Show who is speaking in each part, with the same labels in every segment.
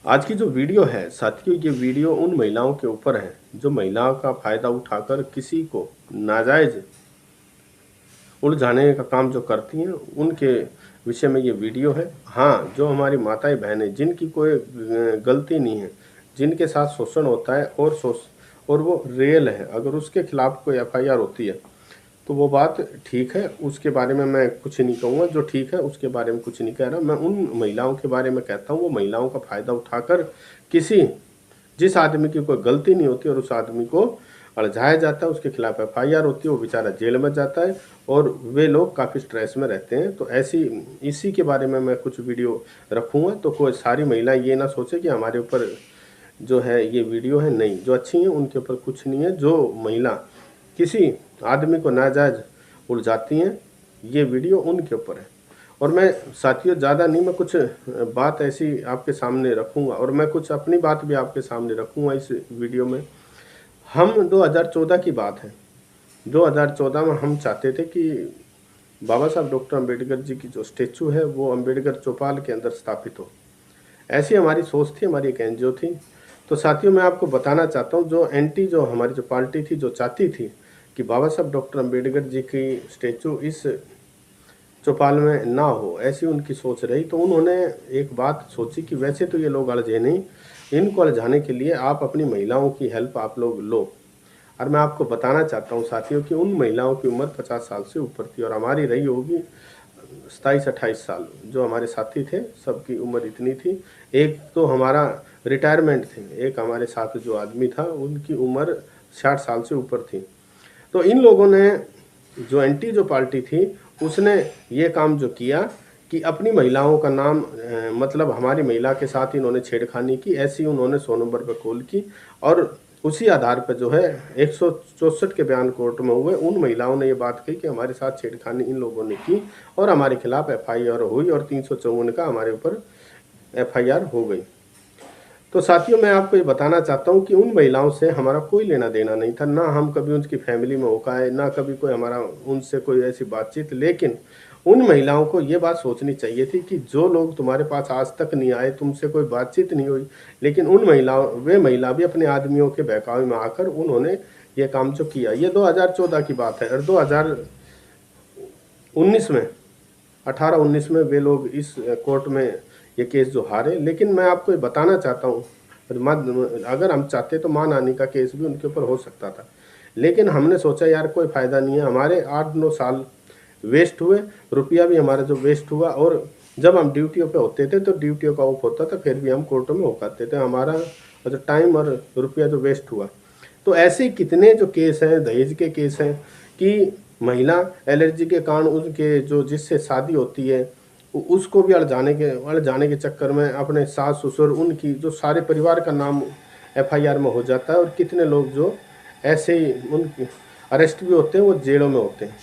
Speaker 1: आज की जो वीडियो है साथियों, ये वीडियो उन महिलाओं के ऊपर है जो महिलाओं का फ़ायदा उठाकर किसी को नाजायज़ उलझाने का काम जो करती हैं, उनके विषय में ये वीडियो है। हाँ, जो हमारी माताएँ बहनें जिनकी कोई गलती नहीं है, जिनके साथ शोषण होता है और वो रियल है, अगर उसके खिलाफ कोई एफआईआर होती है तो वो बात ठीक है, उसके बारे में मैं कुछ नहीं कहूँगा। जो ठीक है उसके बारे में कुछ नहीं कह रहा। मैं उन महिलाओं के बारे में कहता हूँ, वो महिलाओं का फ़ायदा उठाकर किसी जिस आदमी की कोई गलती नहीं होती और उस आदमी को अड़झाया जाता है, उसके खिलाफ एफआईआर होती है, वो बेचारा जेल में जाता है और वे लोग काफ़ी स्ट्रेस में रहते हैं। तो ऐसी इसी के बारे में मैं कुछ वीडियो रखूँगा, तो कोई सारी महिलाएं ये ना सोचे कि हमारे ऊपर जो है ये वीडियो है। नहीं, जो अच्छी हैं उनके ऊपर कुछ नहीं है। जो महिला किसी आदमी को नाजायज़ उलझाती हैं, ये वीडियो उनके ऊपर है। और मैं साथियों ज़्यादा नहीं, मैं कुछ बात ऐसी आपके सामने रखूँगा और मैं कुछ अपनी बात भी आपके सामने रखूँगा इस वीडियो में। हम 2014 की बात है। 2014 में हम चाहते थे कि बाबा साहब डॉक्टर अम्बेडकर जी की जो स्टैचू है वो अम्बेडकर चौपाल के अंदर स्थापित हो। ऐसी हमारी सोच थी, हमारी एक एनजीओ थी। तो साथियों, मैं आपको बताना चाहता हूँ, जो हमारी जो पार्टी थी, जो चाहती थी कि बाबा साहब डॉक्टर अम्बेडकर जी की स्टैचू इस चौपाल में ना हो, ऐसी उनकी सोच रही। तो उन्होंने एक बात सोची कि वैसे तो ये लोग अड़झे नहीं, इनको अड़झाने के लिए आप अपनी महिलाओं की हेल्प आप लोग लो। और मैं आपको बताना चाहता हूँ साथियों कि उन महिलाओं की उम्र 50 साल से ऊपर थी और हमारी रही होगी 27-28 साल। जो हमारे साथी थे सबकी उम्र इतनी थी। एक तो हमारा रिटायरमेंट थी, एक हमारे साथ जो आदमी था उनकी उम्र 60 साल से ऊपर थी। तो इन लोगों ने जो एंटी जो पार्टी थी उसने ये काम जो किया कि अपनी महिलाओं का नाम मतलब हमारी महिला के साथ इन्होंने छेड़खानी की, ऐसी उन्होंने 100 नंबर पर कॉल की और उसी आधार पर जो है 164 के बयान कोर्ट में हुए। उन महिलाओं ने ये बात कही कि हमारे साथ छेड़खानी इन लोगों ने की और हमारे खिलाफ एफआईआर हुई और 354 का हमारे ऊपर एफआईआर हो गई। तो साथियों, मैं आपको ये बताना चाहता हूँ कि उन महिलाओं से हमारा कोई लेना देना नहीं था, ना हम कभी उनकी फैमिली में होका है, ना कभी कोई हमारा उनसे कोई ऐसी बातचीत। लेकिन उन महिलाओं को ये बात सोचनी चाहिए थी कि जो लोग तुम्हारे पास आज तक नहीं आए, तुमसे कोई बातचीत नहीं हुई, लेकिन वे महिला भी अपने आदमियों के बहकावे में आकर उन्होंने ये काम जो किया। ये 2014 की बात है और 2019 में 18-19 में वे लोग इस कोर्ट में ये केस जो हारे। लेकिन मैं आपको ये बताना चाहता हूँ, अगर हम चाहते तो मान आने का केस भी उनके ऊपर हो सकता था, लेकिन हमने सोचा यार कोई फ़ायदा नहीं है, हमारे 8-9 साल वेस्ट हुए, रुपया भी हमारा जो वेस्ट हुआ। और जब हम ड्यूटियों पे होते थे तो ड्यूटियों का ऑफ होता था, फिर भी हम कोर्टों में होकाते थे, हमारा जो टाइम और रुपया जो वेस्ट हुआ। तो ऐसे कितने जो केस हैं, दहेज के केस हैं कि महिला एलर्जी के कारण उनके जो जिससे शादी होती है उसको भी अड़ जाने के चक्कर में अपने सास ससुर उनकी जो सारे परिवार का नाम एफआईआर में हो जाता है। और कितने लोग जो ऐसे ही उनके अरेस्ट भी होते हैं, वो जेलों में होते हैं।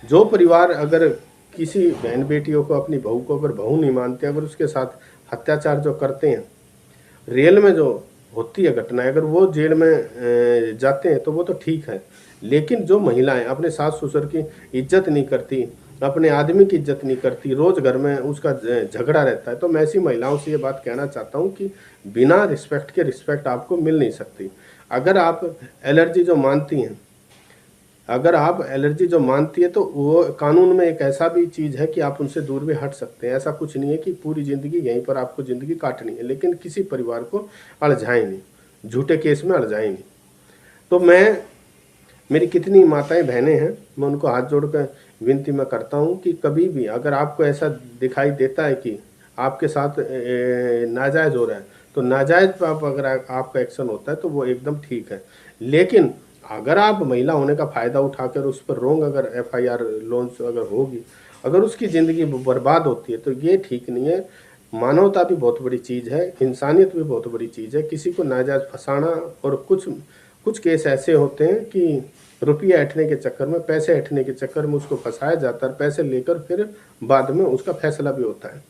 Speaker 1: जो परिवार अगर किसी बहन बेटियों को, अपनी बहू को अगर बहू नहीं मानते, अगर उसके साथ अत्याचार जो करते हैं, रियल में जो होती है घटना, अगर वो जेल में जाते हैं तो वो तो ठीक है। लेकिन जो महिलाएं अपने सास ससुर की इज्जत नहीं करती, अपने आदमी की इज्जत नहीं करती, रोज घर में उसका झगड़ा रहता है, तो मैं ऐसी महिलाओं से ये बात कहना चाहता हूँ कि बिना रिस्पेक्ट के रिस्पेक्ट आपको मिल नहीं सकती। अगर आप एलर्जी जो मानती हैं अगर आप एलर्जी जो मानती है तो वो कानून में एक ऐसा भी चीज़ है कि आप उनसे दूर भी हट सकते हैं। ऐसा कुछ नहीं है कि पूरी ज़िंदगी यहीं पर आपको ज़िंदगी काटनी है, लेकिन किसी परिवार को अड़झाएं नहीं, झूठे केस में अड़झाएं नहीं। तो मेरी कितनी माताएं बहनें हैं, मैं उनको हाथ जोड़कर विनती मैं करता हूं कि कभी भी अगर आपको ऐसा दिखाई देता है कि आपके साथ नाजायज़ हो रहा है, तो नाजायज़ पे आप अगर आपका एक्शन होता है तो वो एकदम ठीक है। लेकिन अगर आप महिला होने का फ़ायदा उठाकर उस पर रोंग अगर एफआईआर लॉन्च अगर होगी, अगर उसकी ज़िंदगी बर्बाद होती है, तो ये ठीक नहीं है। मानवता भी बहुत बड़ी चीज़ है, इंसानियत भी बहुत बड़ी चीज़ है। किसी को नाजायज़ फंसाना, और कुछ कुछ केस ऐसे होते हैं कि रुपये ऐंठने के चक्कर में, पैसे ऐंठने के चक्कर में उसको फंसाया जाता है, पैसे लेकर फिर बाद में उसका फैसला भी होता है।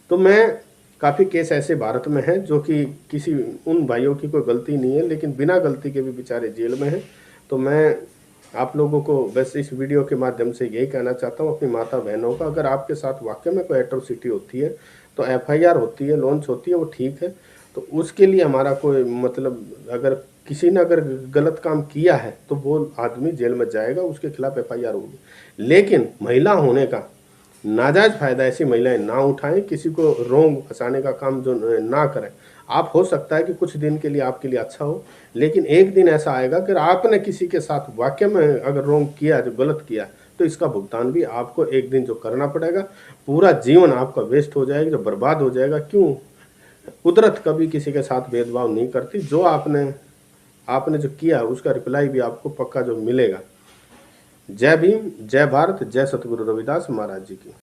Speaker 1: तो मैं काफ़ी केस ऐसे भारत में हैं जो कि किसी उन भाइयों की कोई गलती नहीं है, लेकिन बिना गलती के भी बेचारे जेल में हैं। तो मैं आप लोगों को बस इस वीडियो के माध्यम से यही कहना चाहता हूँ, अपनी माता बहनों का, अगर आपके साथ वाकई में कोई एट्रोसिटी होती है तो एफआईआर होती है, लॉन्च होती है, वो ठीक है। तो उसके लिए हमारा कोई मतलब, अगर किसी ने अगर गलत काम किया है तो वो आदमी जेल में जाएगा, उसके खिलाफ एफआईआर होगी। लेकिन महिला होने का नाजायज़ फ़ायदा ऐसी महिलाएं ना उठाएं, किसी को रोंग फंसाने का काम जो ना करें। आप हो सकता है कि कुछ दिन के लिए आपके लिए अच्छा हो, लेकिन एक दिन ऐसा आएगा कि आपने किसी के साथ वाकई में अगर रोंग किया, जो गलत किया, तो इसका भुगतान भी आपको एक दिन जो करना पड़ेगा। पूरा जीवन आपका वेस्ट हो जाएगा, जो बर्बाद हो जाएगा। क्यों? कुदरत कभी किसी के साथ भेदभाव नहीं करती। जो आपने आपने जो किया उसका रिप्लाई भी आपको पक्का जो मिलेगा। जय भीम, जय भारत, जय सतगुरु रविदास महाराज जी की।